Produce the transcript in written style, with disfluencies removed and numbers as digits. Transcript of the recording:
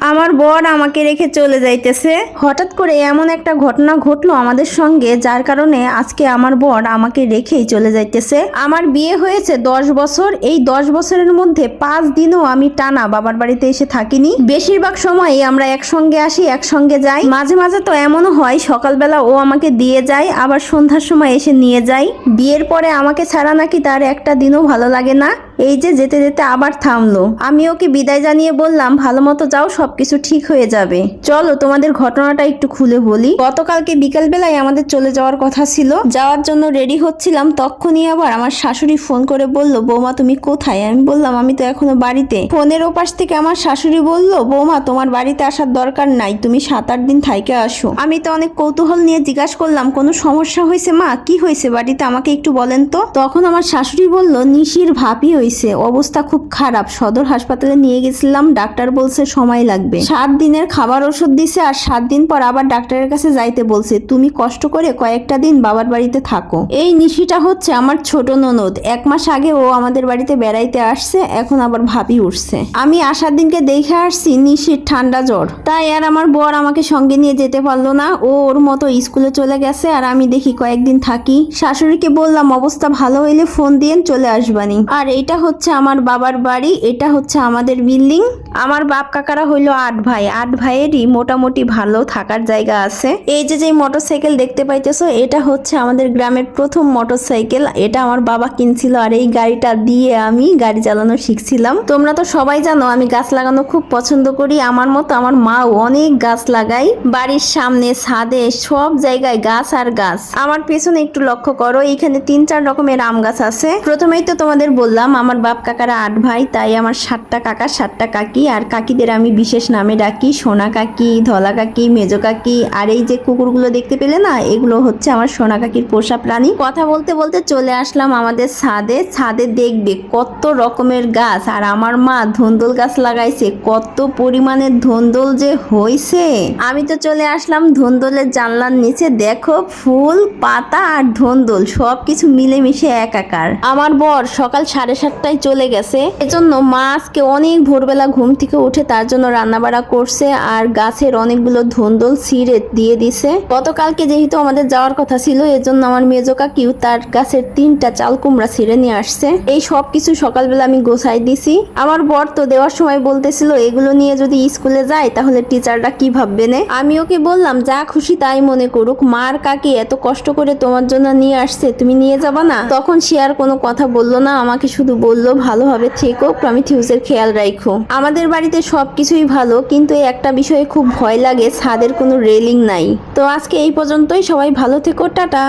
আমার বর আমাকে রেখে চলে যাইতেছে। হঠাৎ করে এমন একটা ঘটনা ঘটলো আমাদের সঙ্গে, যার কারণে আজকে আমার বর আমাকে রেখেই চলে যাইতেছে। আমার বিয়ে হয়েছে 10 বছর। এই 10 বছরের মধ্যে 5 দিনও আমি টানা বাবার বাড়িতে এসে থাকিনি। বেশিরভাগ সময়ই আমরা একসঙ্গে আসি, একসঙ্গে যাই। মাঝে মাঝে তো এমনও হয় সকালবেলা ও আমাকে দিয়ে যায়, আবার সন্ধ্যার সময় এসে নিয়ে যায়। বিয়ের পরে আমাকে ছাড়া নাকি তার একটা দিনও ভালো লাগে না। এই যে যেতে যেতে আবার থামলো। আমি ওকে বিদায় জানিয়ে বললাম, ভালো মতো যাও, সবকিছু ঠিক হয়ে যাবে। চলো তোমাদের ঘটনাটা একটু খুলে বলি। গতকালকে বিকাল বেলায় আমাদের চলে যাওয়ার কথা ছিল। যাওয়ার জন্য রেডি হচ্ছিলাম, তখনই আবার আমার শাশুড়ি ফোন করে বলল, বৌমা তুমি কোথায়? আমি বললাম, আমি তো এখনো বাড়িতে। ফোনের ওপাশ থেকে আমার শাশুড়ি বলল, বৌমা তোমার বাড়িতে আসার দরকার নাই, তুমি 7-8 দিন থাইকে আসো। আমি তো অনেক কৌতূহল নিয়ে জিজ্ঞাসা করলাম, কোনো সমস্যা হয়েছে মা? কি হয়েছে বাড়িতে, আমাকে একটু বলেন তো। তখন আমার শাশুড়ি বলল, নিশির ভাবি হয়েছে, অবস্থা খুব খারাপ, সদর হাসপাতালে নিয়ে গেছিলাম, ডাক্তার বলছে সময় লাগবে। 7 দিনের খাবার ওষুধ দিছে, আর 7 দিন পর আবার ডাক্তারের কাছে যাইতে বলছে। তুমি কষ্ট করে কয়েকটা দিন বাবার বাড়িতে থাকো। এই নিশিটা হচ্ছে আমার ছোট ননদ। 1 মাস আগে ও আমাদের বাড়িতে বেড়াইতে আসছে, এখন আবার ভাবি উঠছে। আমি আসার দিনকে দেখে আসছি নিশির ঠান্ডা জ্বর, তাই আর আমার বর আমাকে সঙ্গে নিয়ে যেতে পারলো না। ও ওর মতো স্কুলে চলে গেছে, আর আমি দেখি কয়েকদিন থাকি। শাশুড়িকে বললাম, অবস্থা ভালো হইলে ফোন দিয়ে চলে আসবানি। আর এটা হচ্ছে আমার বাবার বাড়ি, এটা হচ্ছে আমাদের বিল্ডিং। আমার বাপ কাকারা হইলো 8 ভাই। 8 ভাইয়েরই মোটামুটি ভালো থাকার জায়গা আছে। এই যে মোটরসাইকেল দেখতে পাইতেছো, এটা হচ্ছে আমাদের গ্রামের প্রথম মোটরসাইকেল। এটা আমার বাবা কিনছিল, আর এই গাড়িটা দিয়ে আমি গাড়ি চালানো শিখছিলাম। তোমরা তো সবাই জানো আমি গাছ লাগানো খুব পছন্দ করি। আমার মতো আমার মাও অনেক গাছ লাগাই, বাড়ির সামনে, ছাদে, সব জায়গায় গাছ আর গাছ। আমার পেছনে একটু লক্ষ্য করো, এখানে 3-4 রকমের আম গাছ আছে। প্রথমেই তো তোমাদের বললাম আমার বাপ কাকারা 8 ভাই, তাই আমার 7টা কাকা 7টা কাকি। আর কাকিদের আমি বিশেষ নামে ডাকি, সোনা কাকি, ধলা কাকি, মেজো কাকি। আর এই যে কুকুরগুলো দেখতে পেলে না, এগুলো হচ্ছে আমার সোনা কাকির পোষা প্রাণী। কথা বলতে বলতে চলে আসলাম আমাদের ছাদে। ছাদে দেখবে কত রকমের গাছ, আর আমার মা ধন্দল গাছ লাগাইছে। কত পরিমাণের ধন্দল যে হয়েছে। আমি তো চলে আসলাম ধন্দলের জানলার নিচে। দেখো ফুল, পাতা আর ধন্দল সবকিছু মিলেমিশে একাকার। আমার বর সকাল 7:30টায় চলে গেছে, এজন্য মা আজকে অনেক ভোরবেলা ঘুম থেকে উঠে তার জন্য রান্নাবাড়া করছে, আর গাছের অনেকগুলো ধন্দল ছিঁড়ে দিয়ে দিছে। গতকালকে যেহেতু আমাদের যাওয়ার কথা ছিল, এজন্য আমার মেজো কাকিও তার গাছের 3টা চাল কুমড়া ছিঁড়ে নিয়ে আসছে। এই সব কিছু সকালবেলা আমি গোছাই দিছি। আমার বর তো দেওয়ার সময় বলতেছিল, এগুলো নিয়ে যদি স্কুলে যায় তাহলে টিচাররা কি ভাববে না। আমি ওকে বললাম, যা খুশি তাই মনে করুক, মার কাকি এত কষ্ট করে তোমার জন্য নিয়ে আসছে, তুমি নিয়ে যাবা না? তখন সে আর কোনো কথা বললো না, আমাকে শুধু বললো, ভালোভাবে থেকো, প্রমিথিউসের খেয়াল রাখো। আমাদের বাড়িতে সবকিছুই ভালো, কিন্তু এই একটা বিষয়ে খুব ভয় লাগে, ছাদের কোনো রেলিং নাই। তো আজকে এই পর্যন্তই, সবাই ভালো থেকো, টাটা।